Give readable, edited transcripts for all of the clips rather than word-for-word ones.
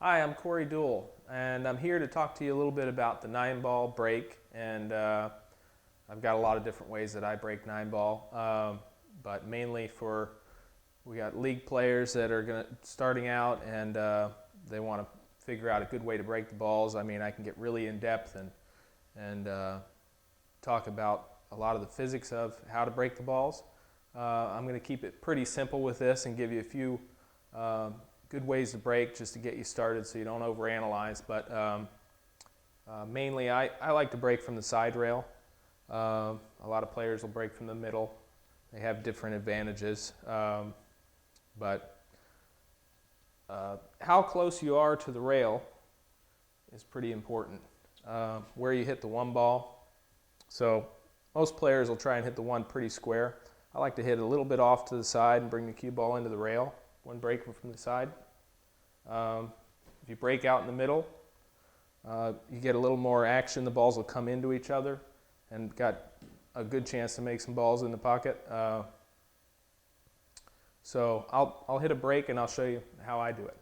Hi, I'm Corey Deuel, and I'm here to talk to you a little bit about the 9-ball break. And I've got a lot of different ways that I break 9-ball, but mainly we got league players that are starting out and they want to figure out a good way to break the balls. I mean, I can get really in depth and talk about a lot of the physics of how to break the balls. I'm going to keep it pretty simple with this and give you a few good ways to break just to get you started so you don't overanalyze. But mainly I like to break from the side rail. A lot of players will break from the middle. They have different advantages. But how close you are to the rail is pretty important. Where you hit the 1 ball. So most players will try and hit the 1 pretty square. I like to hit a little bit off to the side and bring the cue ball into the rail. 1 break from the side. If you break out in the middle, you get a little more action. The balls will come into each other and got a good chance to make some balls in the pocket. So I'll hit a break and I'll show you how I do it.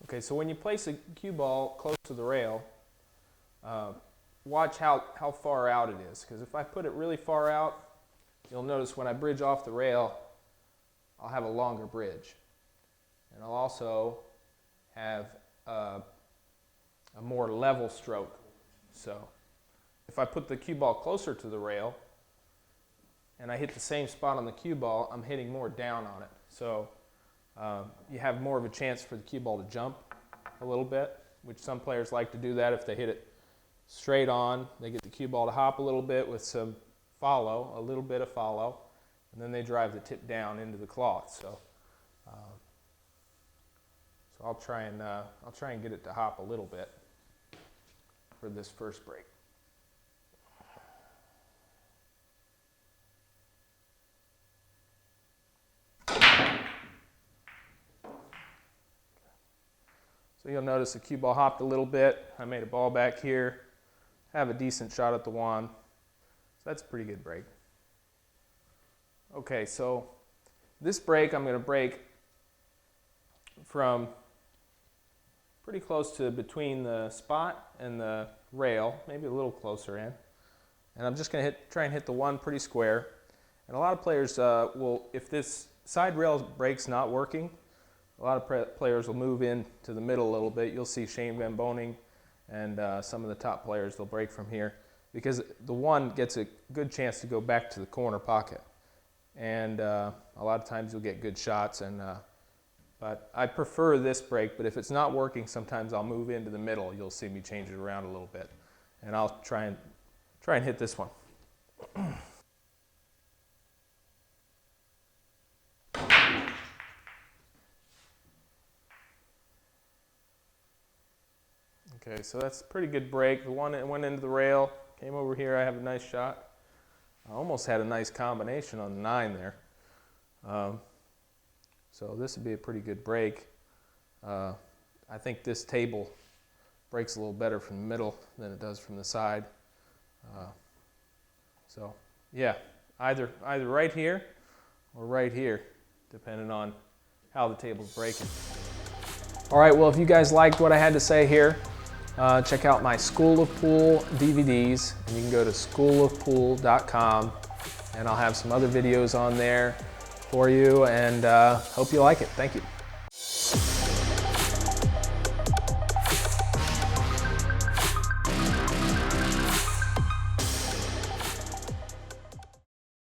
Okay, so when you place a cue ball close to the rail, watch how far out it is, because if I put it really far out, you'll notice when I bridge off the rail, I'll have a longer bridge. And I'll also have a more level stroke. So if I put the cue ball closer to the rail and I hit the same spot on the cue ball, I'm hitting more down on it. So you have more of a chance for the cue ball to jump a little bit, which some players like to do that. If they hit it straight on, they get the cue ball to hop a little bit with some follow, a little bit of follow, and then they drive the tip down into the cloth. So I'll try and get it to hop a little bit for this first break. So you'll notice the cue ball hopped a little bit. I made a ball back here. Have a decent shot at the wand. So that's a pretty good break. Okay, so this break I'm going to break from pretty close to between the spot and the rail, maybe a little closer in. And I'm just going to try and hit the 1 pretty square. And a lot of players will, if this side rail break's not working, a lot of players will move in to the middle a little bit. You'll see Shane Van Boning and some of the top players, they'll break from here because the 1 gets a good chance to go back to the corner pocket. And a lot of times you'll get good shots. But I prefer this break, but if it's not working, sometimes I'll move into the middle. You'll see me change it around a little bit. And I'll try and hit this one. Okay, so that's a pretty good break. The 1 that went into the rail, came over here, I have a nice shot. I almost had a nice combination on the 9 there. So this would be a pretty good break. I think this table breaks a little better from the middle than it does from the side. So yeah, either right here or right here, depending on how the table's breaking. All right, well, if you guys liked what I had to say here, check out my School of Pool DVDs, and you can go to schoolofpool.com, and I'll have some other videos on there for you, and hope you like it. Thank you.